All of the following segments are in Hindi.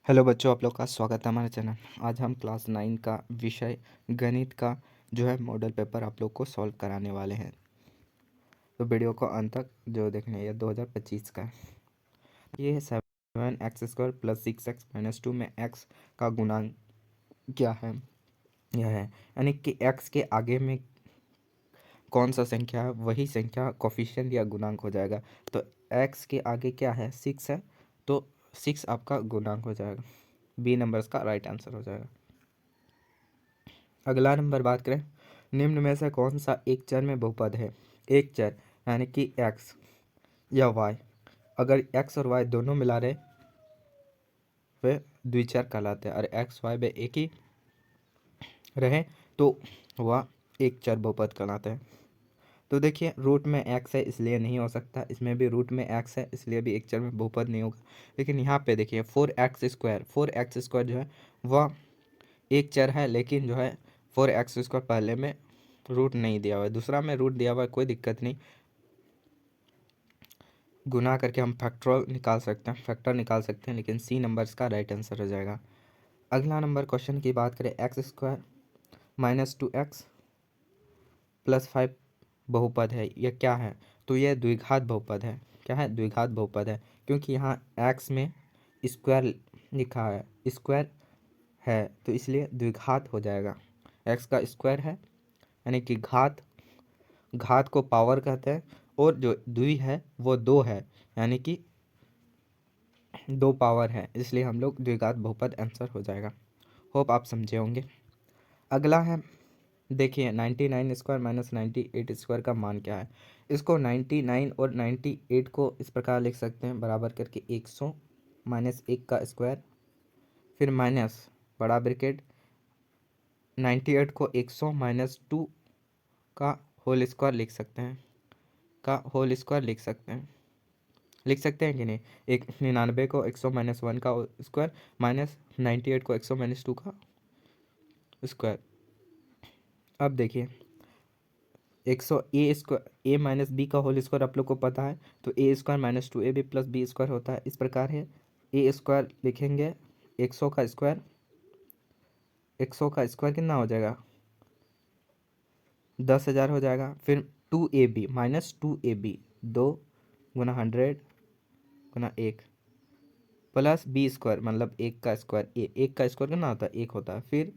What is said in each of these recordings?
हेलो बच्चों, आप लोग का स्वागत है हमारे चैनल। आज हम क्लास 9 का विषय गणित का जो है मॉडल पेपर आप लोग को सॉल्व कराने वाले हैं। तो वीडियो को अंत तक जो देखने, ये 2025 का है। ये है 7x² + 6x - 2 में x का गुणांक क्या है, यह है। यानी कि x के आगे में कौन सा संख्या है, वही संख्या कोफिशिएंट या गुणांक हो जाएगा। तो x के आगे क्या है, 6 है, तो 6 आपका गुणांक हो जाएगा। बी नंबर इसका राइट आंसर हो जाएगा। अगला नंबर बात करें, निम्न में से कौन सा एक चर में बहुपद है। एक चर यानी कि x या y, अगर x और y दोनों मिला रहे वे द्विचर कहलाते हैं, और x y में एक ही रहे तो वह एक चर बहुपद कहलाते हैं। तो देखिए, रूट में x है इसलिए नहीं हो सकता, इसमें भी रूट में x है इसलिए भी एक चर में बहुपद नहीं होगा। लेकिन यहाँ पे देखिए 4x² जो है वह एक चर है, लेकिन जो है 4x² पहले में रूट नहीं दिया हुआ है, दूसरा में रूट दिया हुआ है, कोई दिक्कत नहीं। गुना करके हम फैक्टर निकाल सकते हैं, लेकिन सी नंबर इसका राइट आंसर हो जाएगा। अगला नंबर क्वेश्चन की बात करें, x² - 2x + 5 बहुपद है, यह क्या है। तो यह द्विघात बहुपद है। क्या है, द्विघात बहुपद है, क्योंकि यहाँ x में स्क्वायर लिखा है, स्क्वायर है, तो इसलिए द्विघात हो जाएगा। x का स्क्वायर है यानी कि घात को पावर कहते हैं, और जो द्वि है वो दो है, यानी कि दो पावर है, इसलिए हम लोग द्विघात बहुपद आंसर हो जाएगा। होप आप समझे होंगे। अगला है, देखिए 99² - 98² का मान क्या है। इसको 99 और 98 को इस प्रकार लिख सकते हैं, बराबर करके 100 - 1 का स्क्वायर, फिर माइनस बड़ा ब्रैकेट 98 को 100 - 2 का होल स्क्वायर लिख सकते हैं, लिख सकते हैं कि नहीं। 99 को 100 - 1 का स्क्वायर, माइनस 98 को 100 - 2 का स्क्वायर। अब देखिए 100 a - b का होल स्क्वायर आप लोग को पता है, तो a² - 2ab + b² होता है। इस प्रकार है, a² लिखेंगे 100 का स्क्वायर, 100 का स्क्वायर कितना हो जाएगा, 10,000 हो जाएगा। फिर 2ab - 2ab 2 गुना 100 गुना 1 प्लस b² मतलब 1 का स्क्वायर, 1 का स्क्वायर कितना होता है, 1 होता है। फिर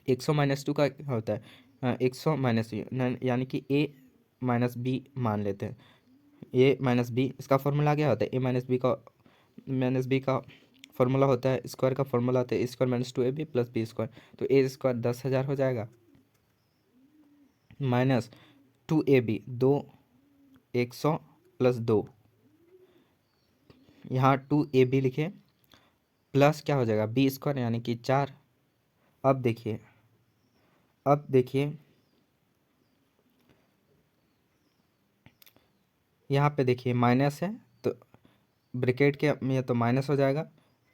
100 - 2 का होता है 100 - यानी कि a - b मान लेते हैं। a - b इसका फॉर्मूला क्या होता है, a - b का फॉर्मूला होता है, स्क्वायर का फॉर्मूला होता है a² - 2ab + b²। तो a² 10,000 हो जाएगा, माइनस 2ab 2 100 + 2, यहाँ 2ab लिखे, प्लस क्या हो जाएगा b² यानी कि 4। अब देखिए यहाँ पे देखिए माइनस है, तो ब्रैकेट के में तो माइनस हो जाएगा,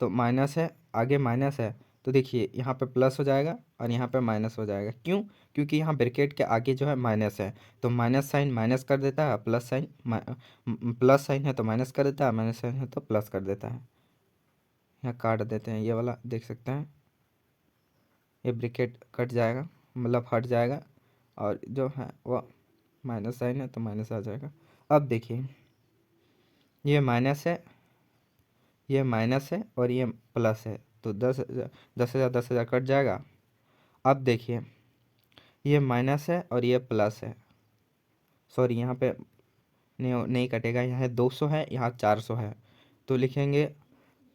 तो माइनस है, आगे माइनस है, तो देखिए यहाँ पे प्लस हो जाएगा और यहाँ पे माइनस हो जाएगा। क्यों, क्योंकि यहाँ ब्रैकेट के आगे जो है माइनस है, तो माइनस साइन माइनस कर देता है, प्लस साइन है तो माइनस कर देता है, माइनस साइन है तो प्लस कर देता है। यहाँ काट देते हैं, ये वाला देख सकते हैं, ये ब्रैकेट कट जाएगा, मतलब हट जाएगा, और जो है वो माइनस साइन है तो माइनस आ जाएगा। अब देखिए ये माइनस है, ये माइनस है और ये प्लस है, तो 10,000 कट जाएगा। अब देखिए ये माइनस है और ये प्लस है, सॉरी यहाँ पे नहीं कटेगा, यहाँ 200 है, यहाँ 400 है, तो लिखेंगे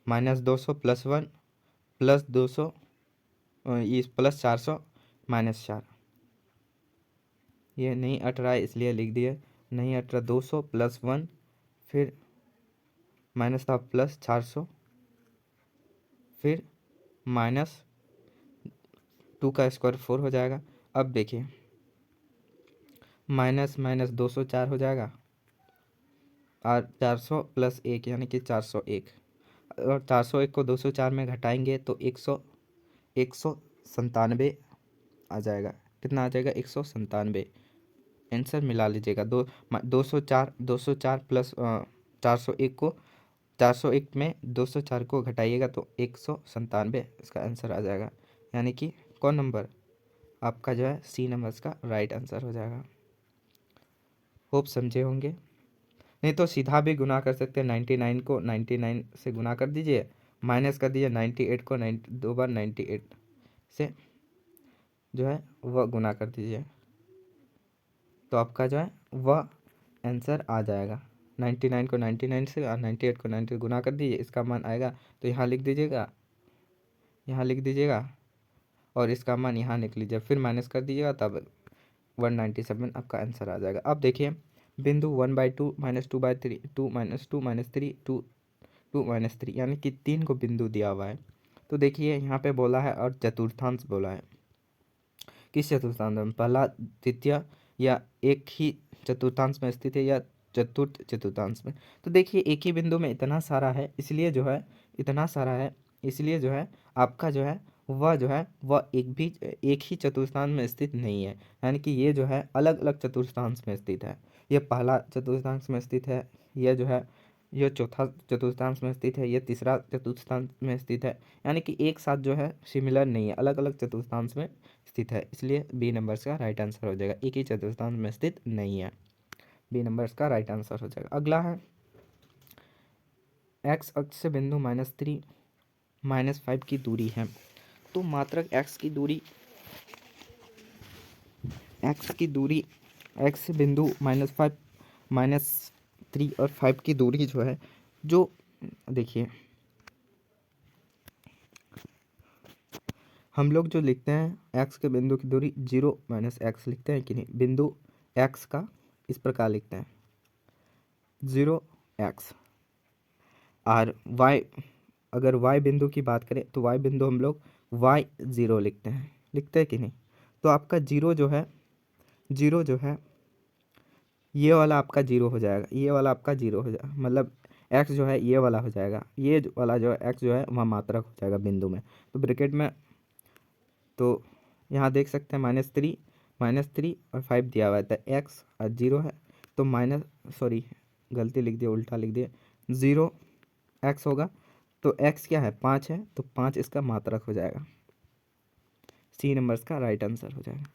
-200 + 1 + 200 इस प्लस 400 -4। ये नहीं अट रहा है इसलिए लिख दिए, नहीं अट रहा, 200 + 1 फिर माइनस था प्लस 400 फिर -2 का स्क्वायर 4 हो जाएगा। अब देखिए माइनस 200 4 हो जाएगा, और 400 + 1 यानी कि 401, और 401 को 204 में घटाएंगे तो 197 आ जाएगा। कितना आ जाएगा, 197। आंसर मिला लीजिएगा, 204 + 401 को 401 में 204 को घटाइएगा तो 197 इसका आंसर आ जाएगा। यानी कि कौन नंबर आपका जो है सी नंबर इसका राइट आंसर हो जाएगा। होप समझे होंगे। नहीं तो सीधा भी गुना कर सकते हैं, 99 को 99 से गुना कर दीजिए, माइनस कर दीजिए 98 को 2 बार 98 से जो है वह गुना कर दीजिए, तो आपका जो है वह आंसर आ जाएगा। 99 को 99 से और 98 को 90 गुना कर दीजिए, इसका मान आएगा तो यहाँ लिख दीजिएगा, यहाँ लिख दीजिएगा और इसका मान यहाँ लिख लीजिए, फिर माइनस कर दीजिएगा, तब 197 आपका आंसर आ जाएगा। अब देखिए बिंदु 1/2 -2/3 2 -2 -3 2 2 -3 यानी कि 3 को बिंदु दिया हुआ है। तो देखिए यहाँ पे बोला है और चतुर्थांश बोला है। किस चतुर्थांश में, पहला द्वितीय या एक ही चतुर्थांश में स्थित है या चतुर्थ चतुर्थांश में। तो देखिए एक ही बिंदु में इतना सारा है, इसलिए जो है इतना सारा है, इसलिए जो है आपका जो है वह एक ही चतुर्थांश में स्थित नहीं है। यानी कि ये जो है अलग अलग चतुर्थांश में स्थित है। ये पहला चतुर्थांश में स्थित है, यह जो है यह चौथा चतुर्थांश में स्थित है, यह तीसरा चतुर्थांश में स्थित है। यानी कि एक साथ जो है सिमिलर नहीं है, अलग अलग चतुर्थांश में स्थित है, इसलिए बी नंबर का राइट आंसर हो जाएगा। एक ही चतुर्थांश में स्थित नहीं है, बी नंबर का राइट आंसर हो जाएगा। अगला है एक्स अक्ष से बिंदु -3 -5 की दूरी है। तो मात्रक एक्स की दूरी एक्स से बिंदु -5 -3 और 5 की दूरी जो है, जो देखिए हम लोग जो लिखते हैं एक्स के बिंदु की दूरी 0 - x लिखते हैं कि नहीं, बिंदु एक्स का इस प्रकार लिखते हैं 0x। और y, अगर y बिंदु की बात करें तो y बिंदु हम लोग y0 लिखते हैं कि नहीं। तो आपका जीरो जो है ये वाला आपका जीरो हो जाएगा, ये वाला आपका जीरो हो जाएगा, मतलब एक्स जो है ये वाला हो जाएगा, ये वाला जो है एक्स जो है वहाँ मात्रक हो जाएगा बिंदु में। तो ब्रैकेट में तो यहाँ देख सकते हैं -3 और 5 दिया हुआ है, तो एक्स और 0 है, तो गलती लिख दिया, उल्टा लिख दिया, 0x होगा। तो x क्या है, 5 है, तो 5 इसका मात्रक हो जाएगा। सी नंबर इसका राइट आंसर हो जाएगा।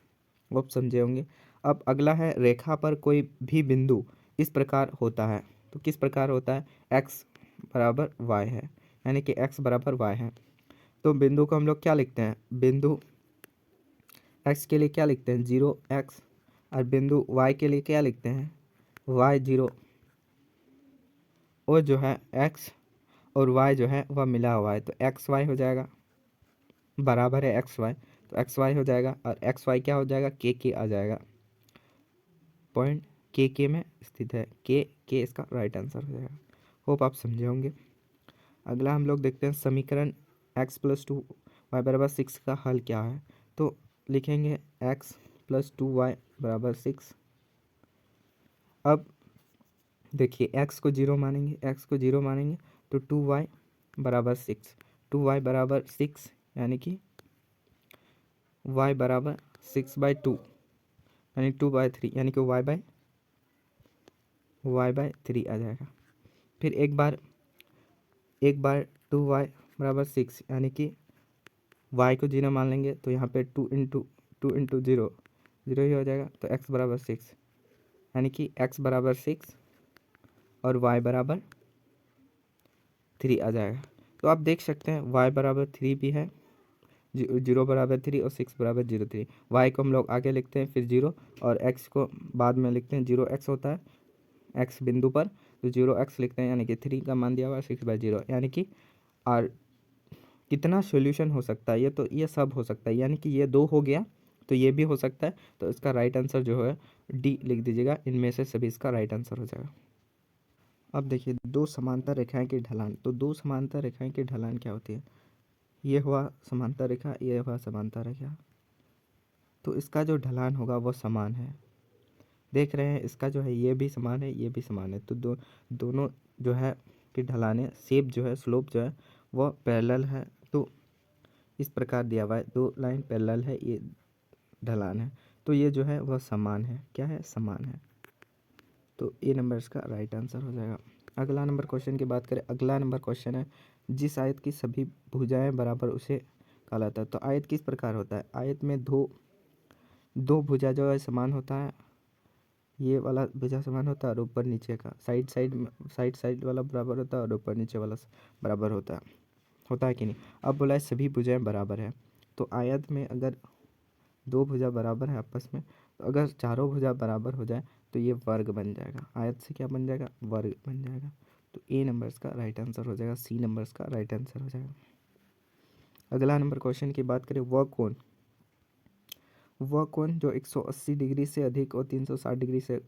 वो आप समझे होंगे। अब अगला है रेखा पर कोई भी बिंदु इस प्रकार होता है। तो किस प्रकार होता है, x बराबर y है, यानी कि x बराबर y है। तो बिंदु को हम लोग क्या लिखते हैं, बिंदु x के लिए क्या लिखते हैं 0x, और बिंदु y के लिए क्या लिखते हैं y0, और जो है x और y जो है वह मिला हुआ है, तो एक्स वाई हो जाएगा, बराबर है एक्स वाई, तो एक्स वाई हो जाएगा, और एक्स वाई क्या हो जाएगा के आ जाएगा। पॉइंट के में स्थित है, के इसका राइट आंसर हो जाएगा। होप आप समझे होंगे। अगला हम लोग देखते हैं समीकरण x + 2y = 6 का हल क्या है। तो लिखेंगे x + 2y = 6। अब देखिए x को 0 मानेंगे, तो 2y = 6, 2y = 6, यानी कि y = 6/2 यानी 2/3, यानी कि y/3 आ जाएगा। फिर एक बार 2y = 6, यानी कि y को 0 मान लेंगे, तो यहाँ पे 2 × 0 0 ही हो जाएगा, तो x = 6, यानी कि x = 6 और y = 3 आ जाएगा। तो आप देख सकते हैं y = 3 भी है, 0 = 3 और 6 = 0 3। y को हम लोग आगे लिखते हैं, फिर 0, और x को बाद में लिखते हैं, 0x होता है x बिंदु पर, तो 0x लिखते हैं, यानी कि 3 का मान दिया हुआ है 6/0, यानी कि और कितना सॉल्यूशन हो सकता है, ये सब हो सकता है, यानी कि ये 2 हो गया, तो ये भी हो सकता है। तो इसका राइट आंसर जो है डी लिख दीजिएगा, इनमें से सभी इसका राइट आंसर हो जाएगा। अब देखिए दो समांतर रेखाएं की ढलान। तो दो समांतर रेखाएं की ढलान क्या होती है, ये हुआ समांतर रेखा, ये हुआ समांतर रेखा, तो इसका जो ढलान होगा वो समान है। देख रहे हैं इसका जो है ये भी समान है, ये भी समान है, तो दोनों जो है की ढलाने शेप जो है स्लोप जो है वह पैरेलल है। तो इस प्रकार दिया हुआ है, दो लाइन पैरेलल है, ये ढलान है, तो ये जो है वह समान है, क्या है, समान है। तो ए नंबर इसका राइट आंसर हो जाएगा। अगला नंबर क्वेश्चन की बात करें, अगला नंबर क्वेश्चन है जिस आयत की सभी भुजाएं बराबर उसे कहलाता है। तो आयत किस प्रकार होता है? आयत में दो दो भुजा जो है समान होता है, ये वाला भुजा समान होता है और ऊपर नीचे का साइड वाला बराबर होता है और ऊपर नीचे वाला बराबर होता है कि नहीं। अब बोला है सभी भुजाएं बराबर है, तो आयत में अगर दो भुजा बराबर है आपस में, तो अगर चारों भुजा बराबर हो जाए तो ये वर्ग बन जाएगा। आयत से क्या बन जाएगा? वर्ग बन जाएगा। तो ए नंबर्स का राइट आंसर हो जाएगा, सी नंबर्स का राइट आंसर हो जाएगा। अगला नंबर क्वेश्चन की बात करें, वह कोण जो 180 डिग्री से अधिक और 360 डिग्री से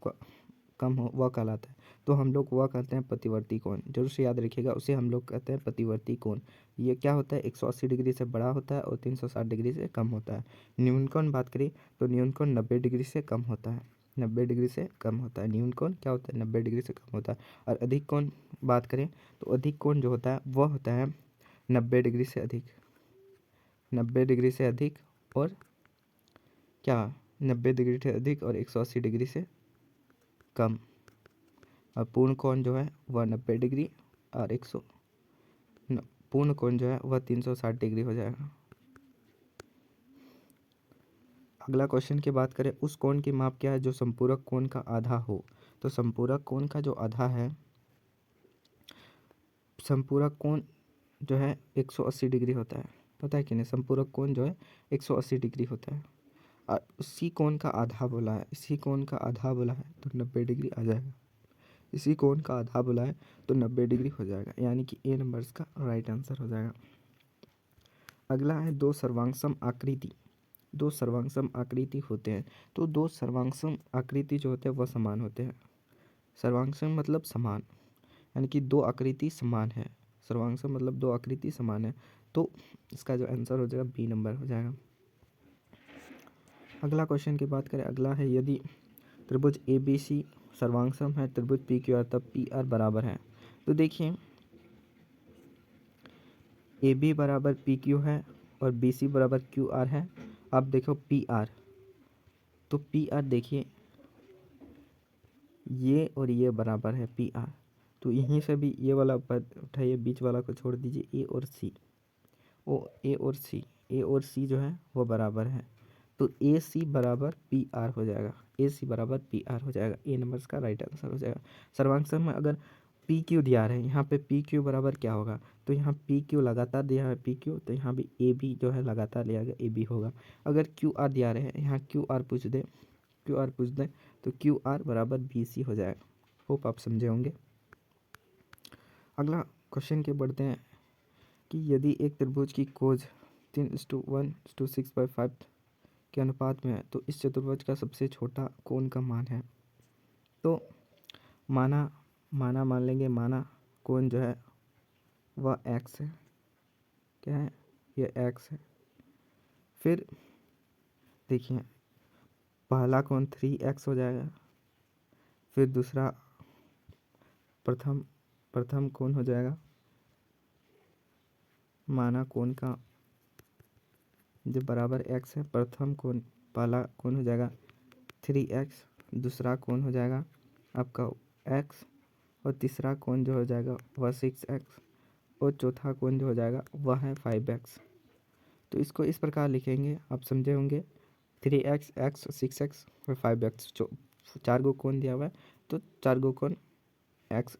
कम हो वह कहलाता है। तो हम लोग वह कहते हैं प्रतिवर्ती कोण, जरूर से याद रखिएगा, उसे हम लोग कहते हैं प्रतिवर्ती कोण। ये क्या होता है? 180 डिग्री से बड़ा होता है और 360 डिग्री से कम होता है। न्यून कोण बात करें तो न्यून कोण 90 डिग्री से कम होता है, 90 डिग्री से कम होता है। न्यून कोण क्या होता है? 90 डिग्री से कम होता है। और अधिक कोण बात करें तो अधिक कोण जो होता है वह होता है 90 डिग्री से अधिक, 90 डिग्री से अधिक और क्या 90 डिग्री से अधिक और 180 डिग्री से कम। और पूर्ण कोण जो है वह 90 डिग्री और पूर्ण कोण जो है वह 360 डिग्री हो जाएगा। अगला क्वेश्चन की बात करें, उस कोण की माप क्या है जो संपूरक कोण का आधा हो। तो संपूरक कोण का जो आधा है, संपूरक कोण जो है 180 डिग्री होता है, पता है कि नहीं? संपूरक कोण जो है 180 डिग्री होता है और इसी कोण का आधा बोला है, इसी कोण का आधा बोला है तो 90 डिग्री आ जाएगा। इसी कोण का आधा बोला है तो 90 डिग्री हो जाएगा, यानी कि ए नंबर्स का राइट आंसर हो जाएगा। अगला है दो सर्वांगसम आकृति। दो सर्वांगसम आकृति होते हैं, तो दो सर्वांगसम आकृति जो होते हैं वह समान होते हैं। सर्वांगसम मतलब समान, यानी कि दो आकृति समान है। सर्वांगसम मतलब दो आकृति समान है, तो इसका जो आंसर हो जाएगा बी नंबर हो जाएगा। अगला क्वेश्चन की बात करें, अगला है यदि त्रिभुज ए बी सी सर्वांगसम है त्रिभुज पी क्यू आर, तब पी आर बराबर है। तो देखिए ए बी बराबर पी क्यू है और बी सी बराबर क्यू आर है। अब देखो पी आर, तो पी आर देखिए ये और ये बराबर है पी आर, तो यहीं से भी ये वाला पद उठाइए, बीच वाला को छोड़ दीजिए, ए और सी, ए और सी जो है वो बराबर है, तो ए सी बराबर पी आर हो जाएगा, ए सी बराबर पी आर हो जाएगा। ए नंबर्स का राइट आंसर हो जाएगा। सर्वांगसम में अगर पी क्यू दिया रहे, यहाँ पे पी क्यू बराबर क्या होगा? तो यहाँ पी क्यू लगातार दिया है पी क्यू, तो यहाँ भी ए बी जो है लगातार लिया गया ए बी होगा। अगर क्यू आर दिया रहे, यहाँ क्यू आर पूछ दे तो क्यू आर बराबर बी सी हो जाएगा। होप आप समझे होंगे। अगला क्वेश्चन के बढ़ते हैं कि यदि एक त्रिभुज की खोज 3:1:6/5 के अनुपात में है, तो इस चतुर्भुज का सबसे छोटा कोण का मान है। तो मान लेंगे, माना कोण जो है वह एक्स है। क्या है? ये एक्स है। फिर देखिए पहला कोण 3x हो जाएगा, फिर दूसरा प्रथम कोण हो जाएगा, माना कोण का जो बराबर x है, प्रथम कोण पहला कोण हो जाएगा 3x, दूसरा कोण हो जाएगा आपका x और तीसरा कोण जो हो जाएगा वह 6x और चौथा कोण जो हो जाएगा वह है 5x। तो इसको इस प्रकार लिखेंगे, आप समझे होंगे, 3x, x, 6x और 5x। चार गो कोण दिया हुआ है, तो चार गो कोण x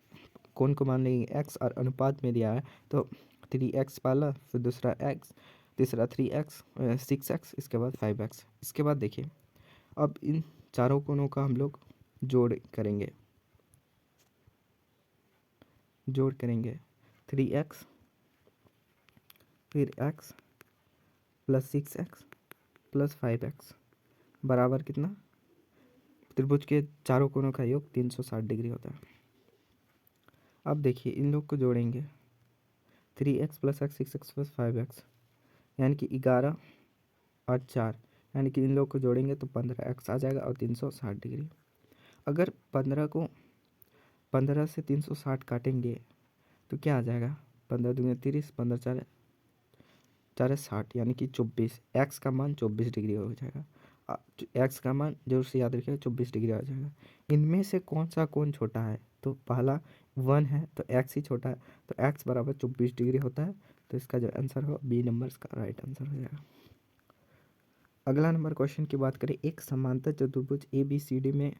कोण को मान लेंगे x और अनुपात में दिया है, तो 3x पहला, फिर दूसरा x, तीसरा 3x, 6x, इसके बाद 5x। इसके बाद देखिए अब इन चारों कोणों का हम लोग जोड़ करेंगे 3x फिर x plus 6x plus 5x बराबर कितना? त्रिभुज के चारों कोणों का योग 360 डिग्री होता है। अब देखिए इन लोग को जोड़ेंगे 3x plus x, 6x plus 5x, यानी कि 11 और 4, यानी कि इन लोग को जोड़ेंगे तो 15x आ जाएगा और 360 डिग्री। अगर 15 से 360 काटेंगे तो क्या आ जाएगा? 15 दूनी 30, 15 4 4 60, यानी कि 24, एक्स का मान 24 डिग्री हो जाएगा। एक्स का मान जरूर से याद रखिएगा 24 डिग्री आ जाएगा। इनमें से कौन सा कोण छोटा है, तो पहला 1 है तो एक्स ही छोटा है, तो एक्स बराबर 24 डिग्री होता है। तो इसका जो आंसर हो बी नंबर इसका राइट आंसर हो जाएगा। अगला नंबर क्वेश्चन की बात करें, एक समांतर चतुर्भुज ए बी सी डी में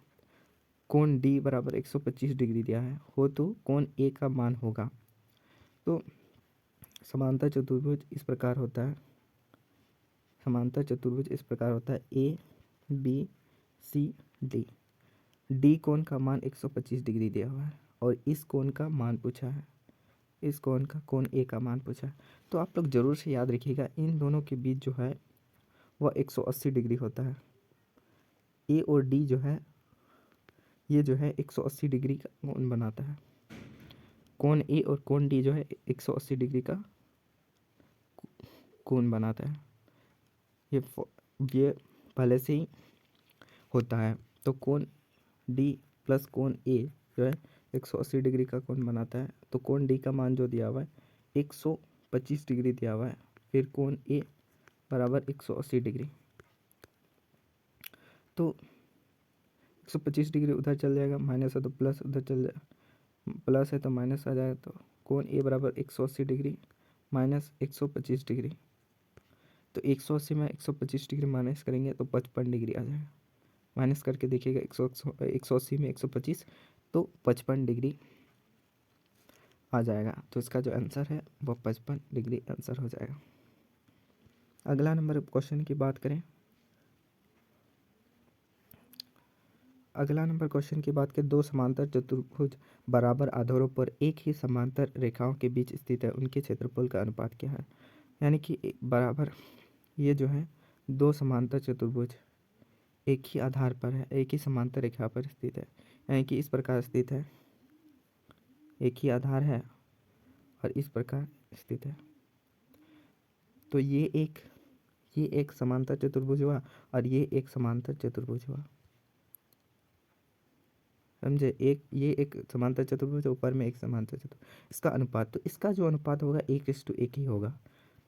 कोण डी बराबर 125 डिग्री दिया है हो तो कोण ए का मान होगा। तो समांतर चतुर्भुज इस प्रकार होता है, समांतर चतुर्भुज इस प्रकार होता है A B C D. D कोण का मान 125 डिग्री दिया हुआ है और इस कोण का मान पूछा है, इस कोण का कोण ए का मान पूछा है। तो आप लोग जरूर से याद रखिएगा इन दोनों के बीच जो है वह 180 डिग्री होता है। ए और डी जो है ये जो है 180 डिग्री का कोण बनाता है। कोण ए और कोण डी जो है 180 डिग्री का कोण बनाता है। ये पहले से ही होता है। तो कोण डी प्लस कोण ए जो है 180 डिग्री का कोण बनाता है। तो कोण डी का मान जो दिया हुआ है 125 डिग्री दिया हुआ है, फिर कोण ए बराबर 180 डिग्री। तो 125 डिग्री उधर चल जाएगा, माइनस है तो प्लस उधर चल जाए, प्लस है तो माइनस आ जाएगा। तो कोण ए बराबर 180 डिग्री माइनस 125 डिग्री। तो 180 में 125 डिग्री माइनस करेंगे तो 55 डिग्री आ जाएगा। माइनस करके देखिएगा 180 में 125 तो 55 डिग्री आ जाएगा। तो इसका जो आंसर है वो 55 डिग्री आंसर हो जाएगा। अगला नंबर क्वेश्चन की बात करें, अगला नंबर क्वेश्चन की बात करें, दो समांतर चतुर्भुज बराबर आधारों पर एक ही समांतर रेखाओं के बीच स्थित है, उनके क्षेत्रफल का अनुपात क्या है। यानी कि बराबर ये जो है दो समांतर चतुर्भुज एक ही आधार पर है, एक ही समांतर रेखा पर स्थित है, यानी कि इस प्रकार स्थित है, एक ही आधार है और इस प्रकार स्थित है। तो ये एक समांतर चतुर्भुज हुआ और ये एक समांतर चतुर्भुज हुआ, समझे। ये एक समांतर चतुर्भुज, ऊपर में एक समांतर चतुर्भुज, इसका अनुपात, तो इसका जो अनुपात होगा 1:1 ही होगा।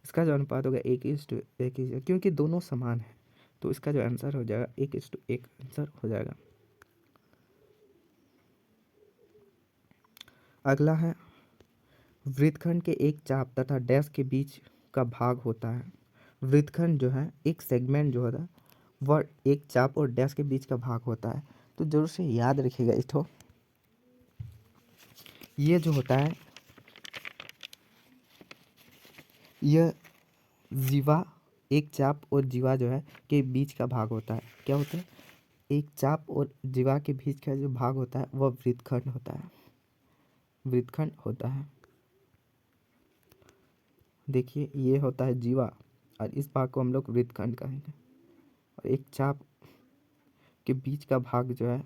इसका जो अनुपात होगा 1:1 ही, क्योंकि दोनों समान है। तो इसका जो आंसर हो जाएगा 1:1 आंसर हो जाएगा। अगला है, वृत्तखंड के एक चाप तथा डैश के बीच का भाग होता है। वृत्तखंड जो है एक सेगमेंट जो होता है वह एक चाप और डैश के बीच का भाग होता है। तो जरूर से याद रखिएगा इसको, ये जो होता है यह जीवा, एक चाप और जीवा जो है के बीच का भाग होता है। क्या होता है, एक चाप और जीवा के बीच का जो भाग होता है वह वृत्तखंड होता है, वृत्तखंड होता है। देखिए ये होता है जीवा और इस भाग को हम लोग वृत्तखंड कहेंगे, और एक चाप के बीच का भाग जो है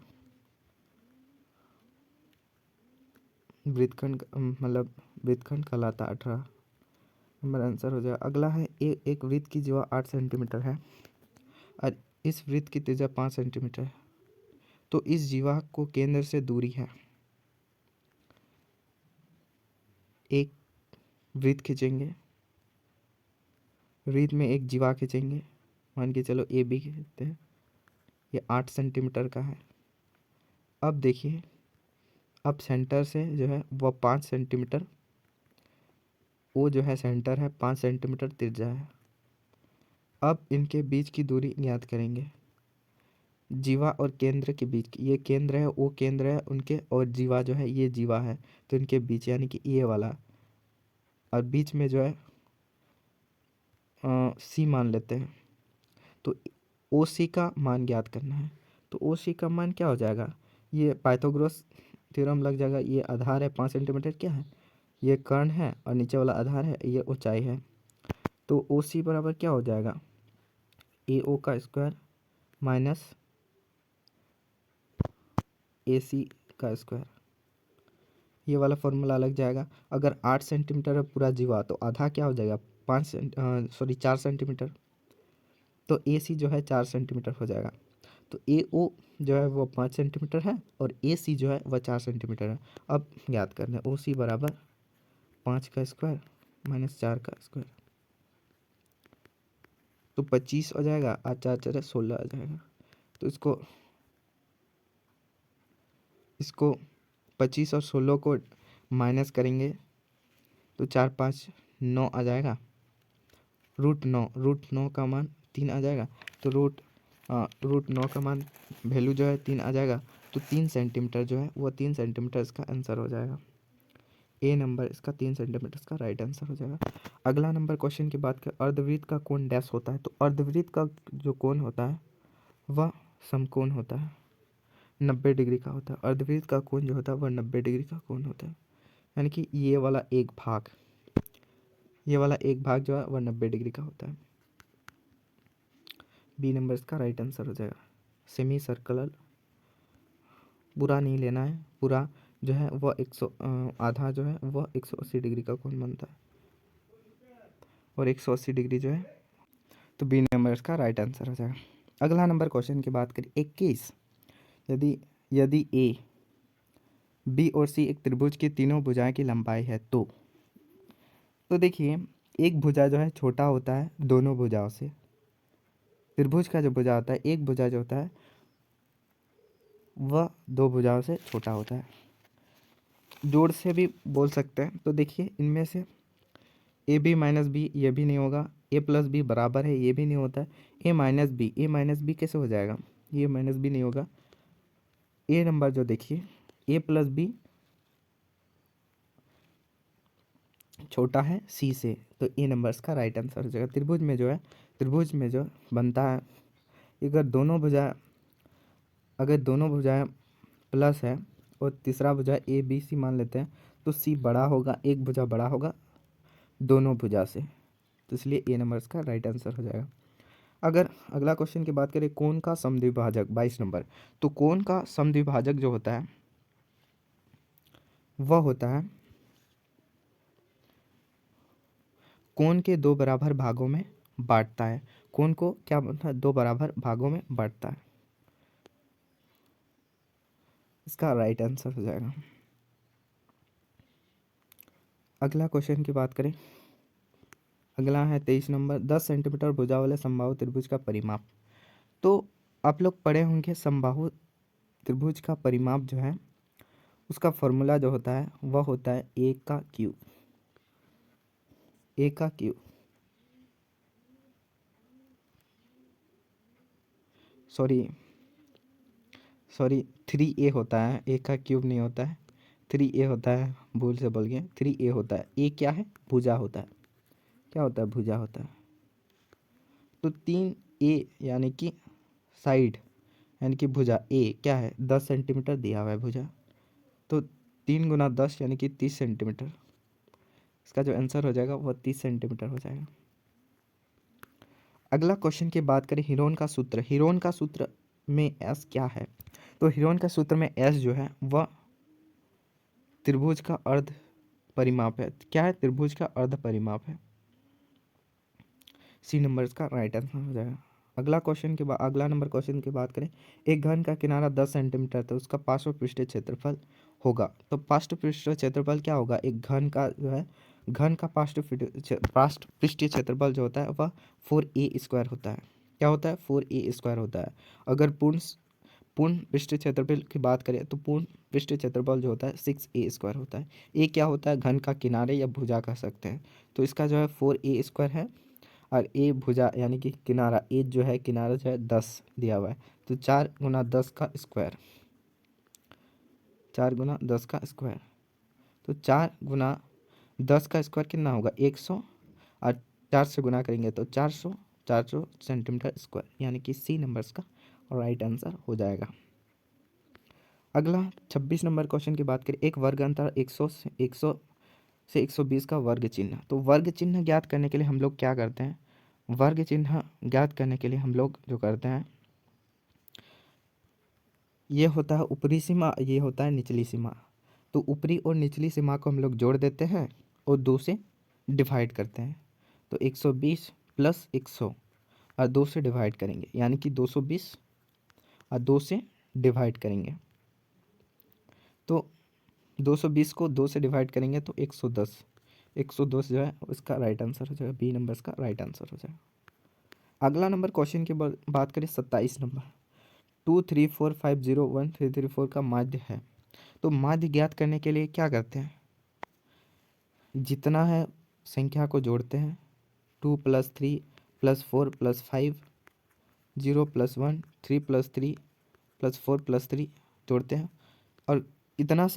वृत्तखंड, मतलब वृत्तखंड कहलाता है। 18 नंबर आंसर हो जाएगा। अगला है, एक वृत्त की जीवा 8 सेंटीमीटर है और इस वृत्त की त्रिज्या 5 सेंटीमीटर है। तो इस जीवा को केंद्र से दूरी है, एक वृत्त खींचेंगे, वृत्त में एक जीवा खींचेंगे, मान के चलो ए बी कहते हैं, ये 8 सेंटीमीटर का है। अब देखिए, अब सेंटर से जो है वह 5 सेंटीमीटर, वो जो है सेंटर है 5 सेंटीमीटर त्रिज्या है। अब इनके बीच की दूरी ज्ञात करेंगे, जीवा और केंद्र के बीच की, ये केंद्र है वो केंद्र है उनके, और जीवा जो है ये जीवा है, तो इनके बीच यानी कि ये वाला, और बीच में जो है सी मान लेते हैं। तो ओ सी का मान ज्ञात करना है। तो ओ सी का मान क्या हो जाएगा, ये पाइथागोरस थ्योरम लग जाएगा। ये आधार है 5 सेंटीमीटर, क्या है ये कर्ण है, और नीचे वाला आधार है, ये ऊंचाई है। तो ओ सी बराबर क्या हो जाएगा, ए ओ का स्क्वायर माइनस ए सी का स्क्वायर, ये वाला फॉर्मूला लग जाएगा। अगर 8 सेंटीमीटर है पूरा जीवा तो आधा क्या हो जाएगा 4 सेंटीमीटर। तो ए सी जो है 4 सेंटीमीटर हो जाएगा। तो ए ओ जो है वो 5 सेंटीमीटर है और ए सी जो है वह 4 सेंटीमीटर है। अब याद करना है, ओ सी बराबर 5 का स्क्वायर माइनस 4 का स्क्वायर। तो 25 हो जाएगा, 4 4 16 आ जाएगा। तो इसको 25 और 16 को माइनस करेंगे तो 4 5 9 आ जाएगा। रूट 9 का मान 3 आ जाएगा। तो रूट 9 का मान वैल्यू जो है 3 आ जाएगा। तो 3 सेंटीमीटर जो है वो 3 सेंटीमीटर इसका आंसर हो जाएगा। ए नंबर इसका 3 सेंटीमीटर इसका राइट आंसर हो जाएगा। अगला नंबर क्वेश्चन की बात करें, अर्धवृत्त का कोण डैश होता है। तो अर्धवृत्त का जो कोण होता है वह समकोण होता है, 90 डिग्री का होता है। अर्धवृत्त का कोण जो होता है वह 90 डिग्री का कोण होता है। यानी कि ये वाला एक भाग जो है वह 90 डिग्री का होता है। बी नंबर इसका राइट आंसर हो जाएगा। सेमी सर्कुलर पूरा नहीं लेना है, पूरा जो है वह आधा जो है वह 180 डिग्री का कोण बनता है और 180 डिग्री जो है, तो बी नंबर इसका राइट आंसर हो जाएगा। अगला नंबर क्वेश्चन की बात करें 21, यदि ए बी और सी एक त्रिभुज की तीनों भुजाएं की लंबाई है तो देखिए एक भुजा जो है छोटा होता है दोनों भुजाओं से। त्रिभुज का जो भुजा होता है, एक भुजा जो होता है वह दो भुजाओं से छोटा होता है। जोड़ से भी बोल सकते हैं। तो देखिए इनमें से ए बी माइनस बी ये भी नहीं होगा, ए प्लस बी बराबर है ये भी नहीं होता है, ए माइनस बी कैसे हो जाएगा, ये माइनस बी नहीं होगा। ए नंबर जो देखिए ए प्लस बी छोटा है सी से, तो ए नंबर इसका राइट आंसर हो जाएगा। त्रिभुज में जो बनता है, अगर दोनों भुजाएं प्लस है और तीसरा भुजा ए बी सी मान लेते हैं तो सी बड़ा होगा, एक भुजा बड़ा होगा दोनों भुजा से, तो इसलिए ए नंबर इसका राइट आंसर हो जाएगा। अगर अगला क्वेश्चन की बात करें कोण का समद्विभाजक 22 नंबर, तो कोण का समद्विभाजक जो होता है वह होता है कोण के दो बराबर भागों में बांटता है। कोण को क्या बनता है, दो बराबर भागों में बांटता है, इसका राइट आंसर हो जाएगा। अगला क्वेश्चन की बात करें, अगला है 23 नंबर, 10 सेंटीमीटर भुजा वाले समबाहु त्रिभुज का परिमाप। तो आप लोग पढ़े होंगे समबाहु त्रिभुज का परिमाप जो है उसका फॉर्मूला जो होता है वह होता है ए का क्यूब, सॉरी 3a होता है, ए का क्यूब नहीं होता है, 3a होता है, भूल से बोल गए 3a होता है। ए क्या है, भुजा होता है, क्या होता है, भुजा होता है। तो 3a यानी कि साइड यानी कि भुजा ए क्या है 10 सेंटीमीटर दिया हुआ है भुजा, तो 3 × 10 यानी कि 30 सेंटीमीटर, इसका जो आंसर हो जाएगा वह 30 सेंटीमीटर हो जाएगा। अगला क्वेश्चन की बात करें हीरोन का सूत्र में एस क्या है। तो हीरोन का सूत्र में एस जो है वह त्रिभुज का अर्ध परिमाप है। क्या है, त्रिभुज का अर्ध परिमाप है। सी नंबर इसका राइट आंसर हो जाएगा। अगला नंबर क्वेश्चन की बात करें, एक घन का किनारा 10 सेंटीमीटर तो उसका पार्श्व पृष्ठीय क्षेत्रफल होगा। तो पार्श्व पृष्ठीय क्षेत्रफल क्या होगा, एक घन का जो है घन का पार्श्व पृष्ठीय क्षेत्रफल जो होता है वह 4a² होता है। क्या होता है, 4a² होता है। अगर पूर्ण पृष्ठीय क्षेत्रफल की बात करें तो पूर्ण पृष्ठीय क्षेत्रफल जो होता है 6a² होता है। ए क्या होता है, घन का किनारे या भुजा कह सकते हैं, तो इसका जो है 4a² है। और ए भुजा यानी कि किनारा, ए जो है किनारा जो है 10 दिया हुआ है, तो 4 × 10 का स्क्वायर, 4 × 10 का स्क्वायर, तो 4 × 10 का स्क्वायर कितना होगा 100, और 4 से गुना करेंगे तो 400 सेंटीमीटर स्क्वायर, यानी कि सी नंबर्स का राइट आंसर हो जाएगा। अगला 26 नंबर क्वेश्चन की बात करें, एक वर्ग अंतर 100 से 120 का वर्ग चिन्ह। तो वर्ग चिन्ह ज्ञात करने के लिए हम लोग क्या करते हैं, वर्ग चिन्ह ज्ञात करने के लिए हम लोग जो करते हैं, ये होता है ऊपरी सीमा, ये होता है निचली सीमा। तो ऊपरी और निचली सीमा को हम लोग जोड़ देते हैं और 2 से डिवाइड करते हैं। तो 120 + 100 और 2 से डिवाइड करेंगे, यानी कि 220 और 2 से डिवाइड करेंगे, तो 220 को 2 से डिवाइड करेंगे तो 110 जो है उसका राइट आंसर हो जाएगा। बी नंबर का राइट आंसर हो जाएगा। अगला नंबर क्वेश्चन की बात करें 27 नंबर, 234501334 का माध्य है। तो माध्य ज्ञात करने के लिए क्या करते हैं, जितना है संख्या को जोड़ते हैं, 2+3+4+5, 0+1, 3+3+4+3 जोड़ते हैं, और कितना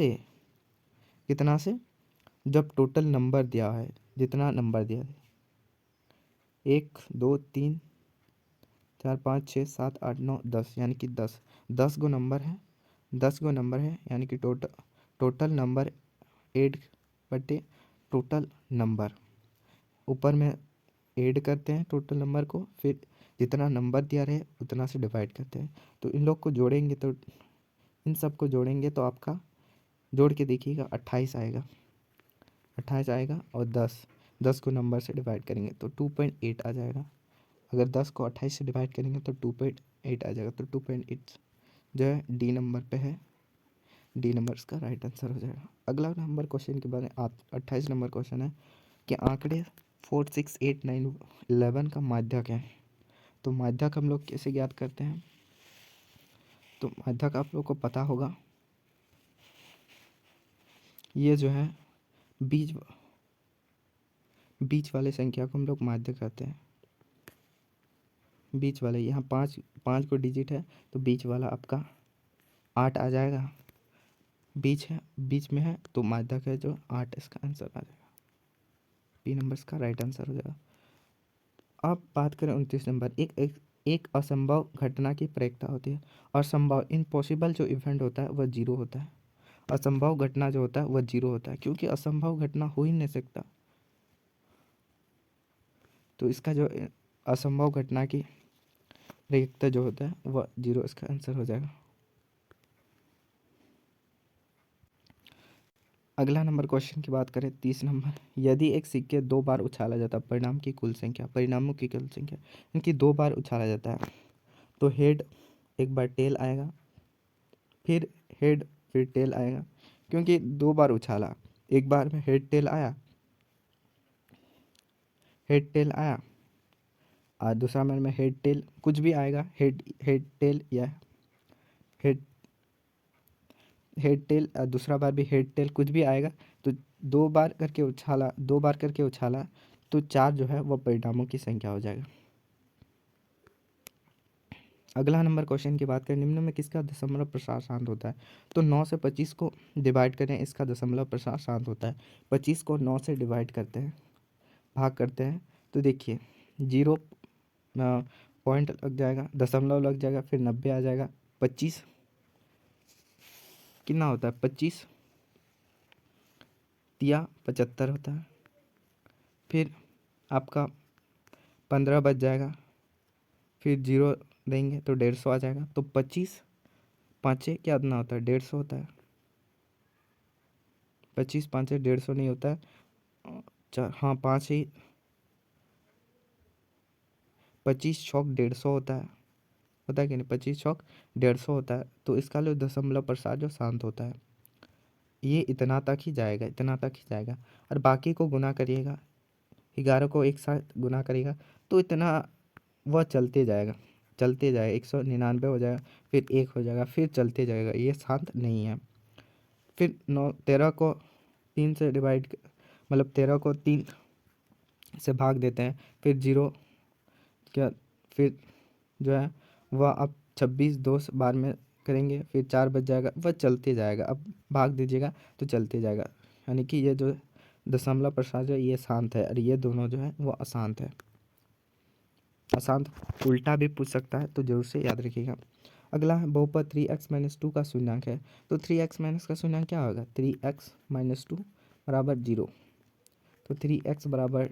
से जब टोटल नंबर दिया है, जितना नंबर दिया है 1 2 3 4 5 6 7 8 9 10, यानी कि 10 गो नंबर है यानी कि टोटल नंबर 8/टोटल नंबर, ऊपर में ऐड करते हैं टोटल नंबर को, फिर जितना नंबर दिया रहे उतना से डिवाइड करते हैं। तो इन लोग को जोड़ेंगे, तो इन सब को जोड़ेंगे तो आपका जोड़ के देखिएगा 28 आएगा, 28 आएगा, और 10 को नंबर से डिवाइड करेंगे तो 2.8 आ जाएगा। अगर 10 को 28 से डिवाइड करेंगे तो 2.8 आ जाएगा। तो 2.8 जो है डी नंबर पे है, डी नंबर इसका राइट आंसर हो जाएगा। अगला नंबर क्वेश्चन के बारे में 28 नंबर क्वेश्चन है कि आंकड़े 4 6 8 9 11 का माध्यक है। तो माध्यक हम लोग कैसे ज्ञात करते हैं, तो माध्यक आप लोग को पता होगा, ये जो है बीच वाले संख्या को हम लोग माध्य कहते हैं। बीच वाले, यहाँ पाँच को डिजिट है तो बीच वाला आपका 8 आ जाएगा, बीच में है तो माध्यक है जो 8, इसका आंसर आ जाएगा, बी नंबर इसका राइट आंसर हो जाएगा। अब बात करें 29 नंबर, एक असंभव घटना की प्रायिकता होती है। असंभव, इम्पॉसिबल जो इवेंट होता है वह 0 होता है। असंभव घटना जो होता है वह 0 होता है, क्योंकि असंभव घटना हो ही नहीं सकता। तो इसका जो असंभव घटना की प्रायिकता जो होता है वह 0, इसका आंसर हो जाएगा। अगला नंबर क्वेश्चन की बात करें 30 नंबर, यदि एक सिक्के 2 बार उछाला जाता है, परिणामों की कुल संख्या इनकी 2 बार उछाला जाता है, तो हेड एक बार टेल आएगा, फिर हेड फिर टेल आएगा, क्योंकि 2 बार उछाला, एक बार में हेड टेल आया और दूसरा बार में हेड टेल कुछ भी आएगा, हेड टेल या हेड टेल, दूसरा बार भी हेड टेल कुछ भी आएगा। तो 2 बार करके उछाला तो 4 जो है वह परिणामों की संख्या हो जाएगा। अगला नंबर क्वेश्चन की बात करें, निम्न में किसका दशमलव प्रसार शांत होता है। तो 9 से 25 को डिवाइड करें, इसका दशमलव प्रसार शांत होता है। 25 को 9 से डिवाइड करते हैं, भाग करते हैं, तो देखिए 0 पॉइंट लग जाएगा, दशमलव लग जाएगा, फिर 90 आ जाएगा। 25 कितना होता है, 25 तिया 75 होता है, फिर आपका 15 बच जाएगा, फिर 0 देंगे तो 150 आ जाएगा। तो 25 पाँचे क्या इतना होता है, 150 होता है। 25 पाँचे 150 नहीं होता है, हाँ 5 ही, 25 छौक 150 होता है कि नहीं, 25 छौक 150 होता है। तो इसका जो दशमलव प्रसार जो शांत होता है ये इतना तक ही जाएगा, और बाकी को गुना करिएगा, 11 को एक साथ गुना करिएगा तो इतना वह चलते जाएगा 199 हो जाएगा, फिर 1 हो जाएगा, फिर चलते जाएगा, ये शांत नहीं है। फिर 13 को 3 से डिवाइड, मतलब 13 को 3 से भाग देते हैं, फिर 0 क्या, फिर जो है वह अब 26 2 बार में करेंगे, फिर 4 बच जाएगा, वह चलते जाएगा। अब भाग दीजिएगा तो चलते जाएगा, यानी कि ये जो दशमलव प्रसार जो है ये शांत है, और ये दोनों जो है वो अशांत है। अशांत उल्टा भी पूछ सकता है, तो जरूर से याद रखिएगा। अगला है बहुपद 3x-2 का शून्यांक है। तो 3x माइनस का शून्यांक क्या होगा, 3x-2 बराबर 0। तो 3x बराबर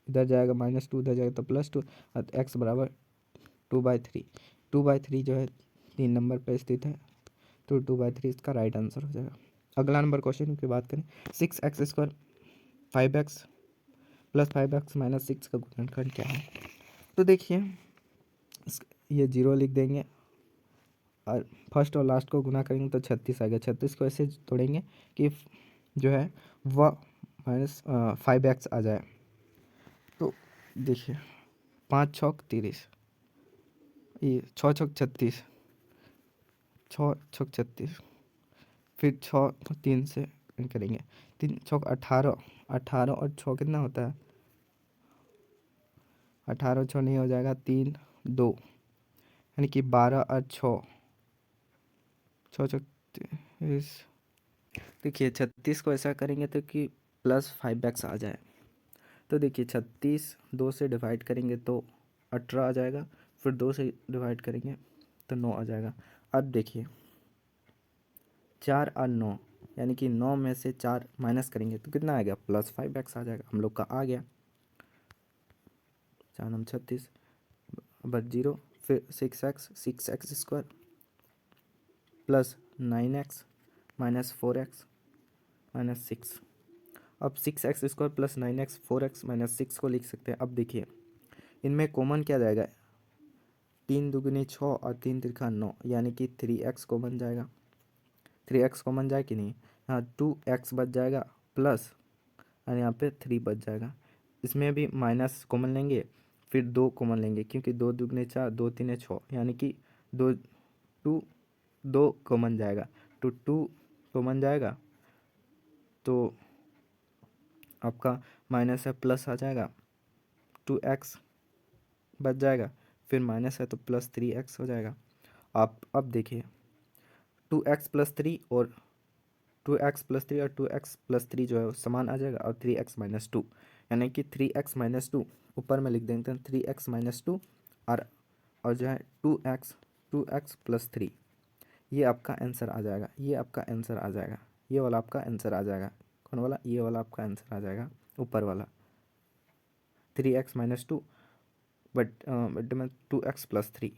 इधर जाएगा -2, इधर जाएगा तो +2, और x बराबर 2/3। 2/3 जो है 3 नंबर पर स्थित है, तो 2/3 इसका राइट आंसर हो जाएगा। अगला नंबर क्वेश्चन की बात करें, 6x² 5x + 5x - 6 का गुणनखंड क्या है। तो देखिए ये 0 लिख देंगे, और फर्स्ट और लास्ट को गुना करेंगे तो 36 आ गया। 36 को ऐसे तोड़ेंगे कि जो है वह -5x आ जाए। तो देखिए 5 छौक 30, ये 6 छौक 36, 6 छौक 36, फिर 6 3 से करेंगे, 3 छौक 18, 18 और 6 कितना होता है, 18 6 नहीं हो जाएगा, 3 2, यानी कि 12 और 6, 6 छौक 30। देखिए 36 को ऐसा करेंगे तो कि +5x आ जाए, तो देखिए 36 2 से डिवाइड करेंगे तो 18 आ जाएगा, फिर 2 से डिवाइड करेंगे तो 9 आ जाएगा। अब देखिए 4 और 9, यानी कि 9 में से 4 माइनस करेंगे तो कितना आ गया, +5x आ जाएगा, हम लोग का आ गया। 4 9 36 बस 0, फिर 6x plus 9x minus 4x minus 6। अब 6x² plus 9x 4x minus 6 को लिख सकते हैं। अब देखिए इनमें कॉमन क्या जाएगा, 3 दूगुनी 6 और 3 तिरखा 9, यानी कि 3x कॉमन जाएगा, 3x कॉमन जाए कि नहीं, यहाँ 2x बच जाएगा प्लस, और यहाँ पे 3 बच जाएगा। इसमें भी माइनस कॉमन लेंगे, फिर 2 कॉमन लेंगे, क्योंकि 2 दूगुने 4 2 3 6, यानी कि 2 2 कॉमन जाएगा, तो 2 कॉमन जाएगा तो आपका माइनस है प्लस आ जाएगा, 2x बच जाएगा, फिर माइनस है तो +3x हो जाएगा। आप अब देखिए 2x+3 और 2x+3 और 2x+3 जो है वो समान आ जाएगा, और 3x-2, यानी कि 3x-2 ऊपर में लिख देते हैं, 3x-2 और जो है 2x+3, ये आपका आंसर आ जाएगा, ये आपका आंसर आ जाएगा, ये वाला आपका आंसर आ जाएगा। कौन वाला, ये वाला आपका आंसर आ जाएगा, ऊपर वाला 3x-2 बट में 2x+3,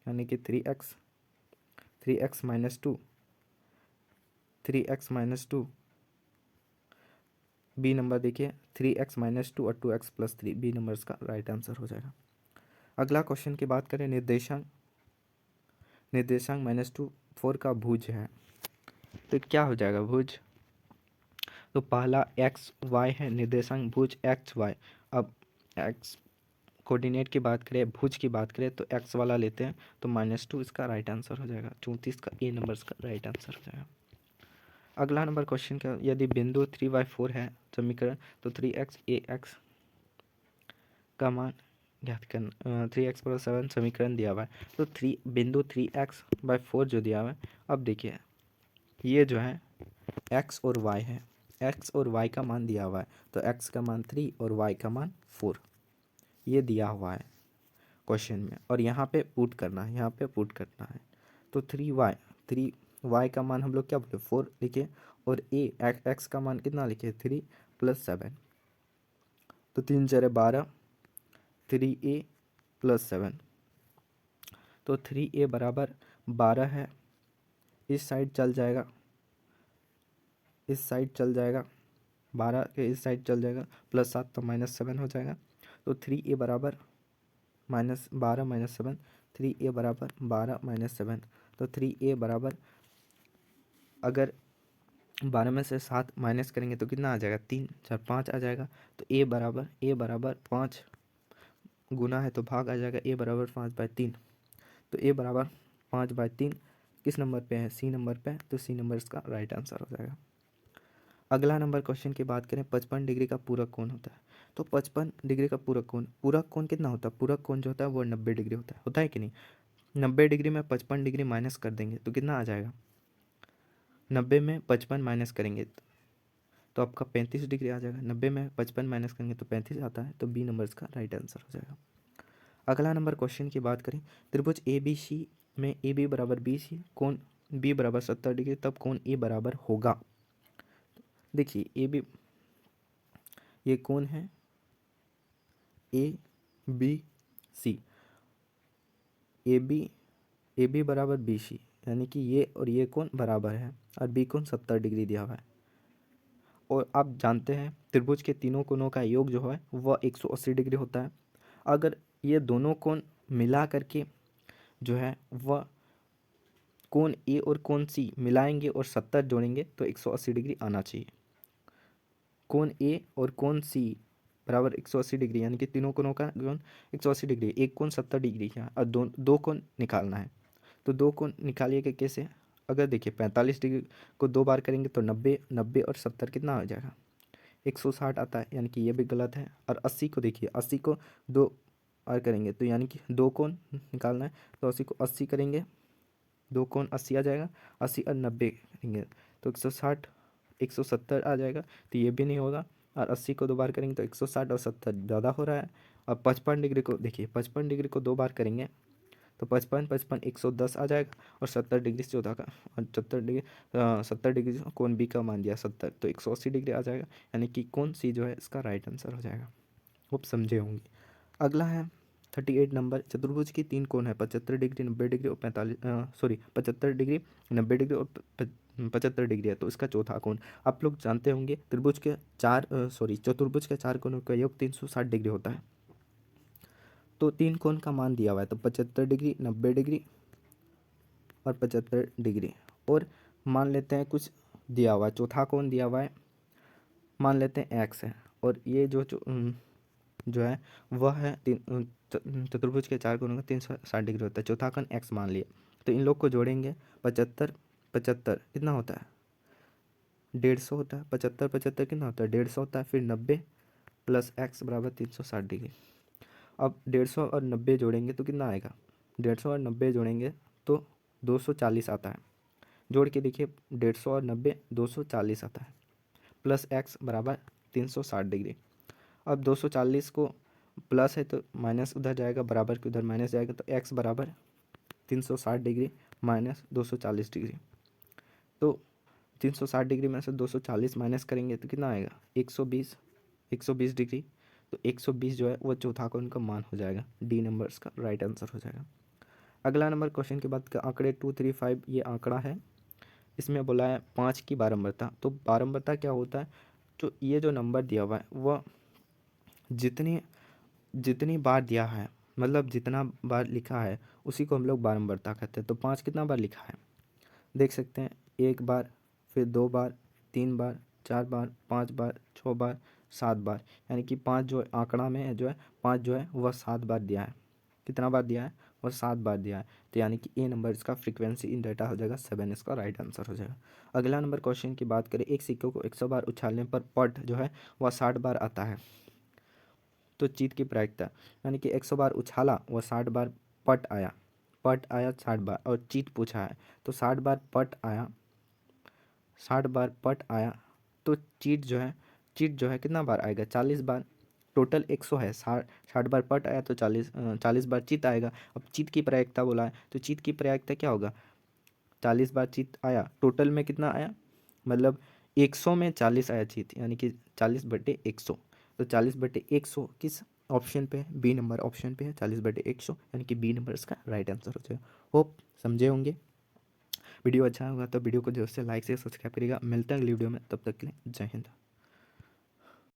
यानी कि 3x-2 बी नंबर देखिए, 3x-2 और 2x+3 बी नंबर्स का राइट आंसर हो जाएगा। अगला क्वेश्चन की बात करें, निर्देशांक -2 4 का भुज है, तो क्या हो जाएगा भुज, तो पहला एक्स वाई है, निर्देशांक भुज एक्स वाई। अब एक्स कोऑर्डिनेट की बात करें, भुज की बात करें तो एक्स वाला लेते हैं, तो -2 इसका राइट आंसर हो जाएगा, 34 का ए नंबर का राइट आंसर हो जाएगा। अगला नंबर क्वेश्चन का, यदि बिंदु 3/4 है समीकरण, तो 3x का मान ज्ञात करना, 3x+7 समीकरण दिया हुआ है, तो बिंदु 3x/4 जो दिया हुआ है। अब देखिए ये जो है x और y है, x और y का मान दिया हुआ है, तो x का मान 3 और y का मान 4, ये दिया हुआ है क्वेश्चन में, और यहाँ पे पुट करना है, यहाँ पे पुट करना है, तो 3y का मान हम लोग क्या बोले 4 लिखे, और x का मान कितना लिखे 3 + 7, तो 3 4 12, 3a + 7, तो 3a बराबर 12 है, इस साइड चल जाएगा, इस साइड चल जाएगा, 12 के इस साइड चल जाएगा, +7 तो -7 हो जाएगा, तो 3a बराबर -12 - 7, 3a बराबर 12 - 7, तो 3a बराबर, अगर 12 में से 7 माइनस करेंगे तो कितना आ जाएगा, 3 4 5 आ जाएगा, तो a बराबर 5 गुना है तो भाग आ जाएगा, a बराबर 5/3, तो a बराबर 5/3 किस नंबर पे है, सी नंबर पे है, तो सी नंबर इसका राइट आंसर हो जाएगा। अगला नंबर क्वेश्चन की बात करें, 55 डिग्री का पूरक कोण होता है, तो 55 डिग्री का पूरक कोण कितना होता है, पूरक कोण जो होता है वो 90 डिग्री होता है कि नहीं, 90 डिग्री में 55 डिग्री माइनस कर देंगे तो कितना आ जाएगा, 90 में 55 माइनस करेंगे तो आपका 35 डिग्री आ जाएगा, 90 में 55 माइनस करेंगे तो 35 आता है, तो बी नंबर इसका राइट आंसर हो जाएगा। अगला नंबर क्वेश्चन की बात करें, त्रिभुज ए बी सी में ए बी बराबर बी सी, कोण बी बराबर 70 डिग्री, तब कोण ए बराबर होगा। देखिए ए बी, ये कोण है A B C, A B बराबर बी सी, यानी कि ये और ये कोण बराबर है, और बी कोण 70 डिग्री दिया हुआ है, और आप जानते हैं त्रिभुज के तीनों कोणों का योग जो है वह 180 डिग्री होता है। अगर ये दोनों कोण मिला करके जो है वह कोण ए और कोण सी मिलाएंगे और 70 जोड़ेंगे तो 180 डिग्री आना चाहिए। कोण ए और कोण सी बराबर 180 डिग्री, यानी कि तीनों कोणों का कोण 180 डिग्री, एक कोण 70 डिग्री है और दो कोण निकालना है। तो दो कोण निकालिएगा कैसे? अगर देखिए 45 डिग्री को दो बार करेंगे तो 90, 90 और 70 कितना हो जाएगा? 160 आता है, यानी कि ये भी गलत है। और 80 को देखिए, 80 को दो बार करेंगे तो यानी कि दो कोण निकालना है, तो 80 को 80 करेंगे, दो कोण 80 आ जाएगा, 80 और 90 करेंगे तो 160, 170 आ जाएगा, तो ये भी नहीं होगा। और 80 को दो बार करेंगे तो 160 और 70 ज़्यादा हो रहा है। और 55 डिग्री को देखिए, 55 डिग्री को दो बार करेंगे तो 55, 55 110 आ जाएगा, और 70 डिग्री से चौथा का, और 70 डिग्री कोण बी का मान दिया 70, तो 180 डिग्री आ जाएगा, यानी कि कौन सी जो है इसका राइट आंसर हो जाएगा। आप समझे होंगे। अगला है 38 नंबर, चतुर्भुज की तीन कोण है 75 डिग्री, 90 डिग्री और 75 डिग्री, 90 डिग्री और 75 डिग्री है, तो इसका चौथा कोण। आप लोग जानते होंगे त्रिभुज के चतुर्भुज के चार कोणों का योग 360 डिग्री होता है। तो तीन कोण का मान दिया हुआ है, तो 75 डिग्री, 90 डिग्री और 75 डिग्री, और मान लेते हैं कुछ दिया हुआ है, चौथा कोण दिया हुआ है, मान लेते हैं एक्स है, और ये जो है वह है चतुर्भुज के चार कोणों का 360 डिग्री होता है, चौथा कोण एक्स मान लिया। तो इन लोग को जोड़ेंगे, 75, 75 कितना होता है? 150 होता है। 75, 75 कितना होता है? 150 होता है। फिर 90 प्लस एक्स बराबर 360 डिग्री। अब 150 और 90 जोड़ेंगे तो कितना आएगा? 150 और 90 जोड़ेंगे तो 240 आता है। जोड़ के देखिए, 150 और 90 240 आता है, प्लस एक्स बराबर 360 डिग्री। अब 240 को प्लस है तो माइनस उधर जाएगा, बराबर के उधर माइनस जाएगा, तो एक्स बराबर 360 डिग्री माइनस 240 डिग्री। तो 360 डिग्री में से 240 माइनस करेंगे तो कितना आएगा? 120, 120 डिग्री। तो 120 जो है वो चौथा कोण का मान हो जाएगा, डी नंबर इसका राइट आंसर हो जाएगा। अगला नंबर क्वेश्चन के बाद का आंकड़े 2, 3, 5 ये आंकड़ा है, इसमें बोला है 5 की बारंबारता। तो बारंबारता क्या होता है? तो ये जो नंबर दिया हुआ है वह जितनी जितनी बार दिया है, मतलब जितना बार लिखा है उसी को हम लोग बारंबारता कहते हैं। तो 5 कितना बार लिखा है देख सकते हैं, एक बार, फिर दो बार, तीन बार, चार बार, पाँच बार, छः बार, 7 बार, यानी कि 5 जो आंकड़ा में है जो है 5 जो है वह 7 बार दिया है। कितना बार दिया है? वह 7 बार दिया है। तो यानी कि ए नंबर इसका फ्रीक्वेंसी इन डाटा हो जाएगा 7, इसका राइट आंसर हो जाएगा। अगला नंबर क्वेश्चन की बात करें, एक सिक्के को 100 बार उछालने पर पट जो है वह 60 बार आता है, तो चीत की प्रायिकता, यानी कि 100 बार उछाला वह 60 बार पट आया, पट आया 60 बार, और चीत पूछा है तो 60 बार पट आया, 60 बार पट आया, तो चीट जो है कितना बार आएगा? 40 बार। टोटल 100 है, 60 बार पट आया तो 40 बार चित आएगा। अब चित की प्रायिकता बोला है तो चित की प्रायिकता क्या होगा? 40 बार चित आया, टोटल में कितना आया? मतलब 100 में 40 आया चित, यानी कि 40/100। तो 40/100 किस ऑप्शन पे है? बी नंबर ऑप्शन पे है, 40/100, यानी कि बी नंबर इसका राइट आंसर हो जाएगा। होप समझे होंगे। वीडियो अच्छा होगा तो वीडियो को जरूर से लाइक से सब्सक्राइब करिएगा। मिलते हैं अगली वीडियो में, तब तक के लिए जय हिंद।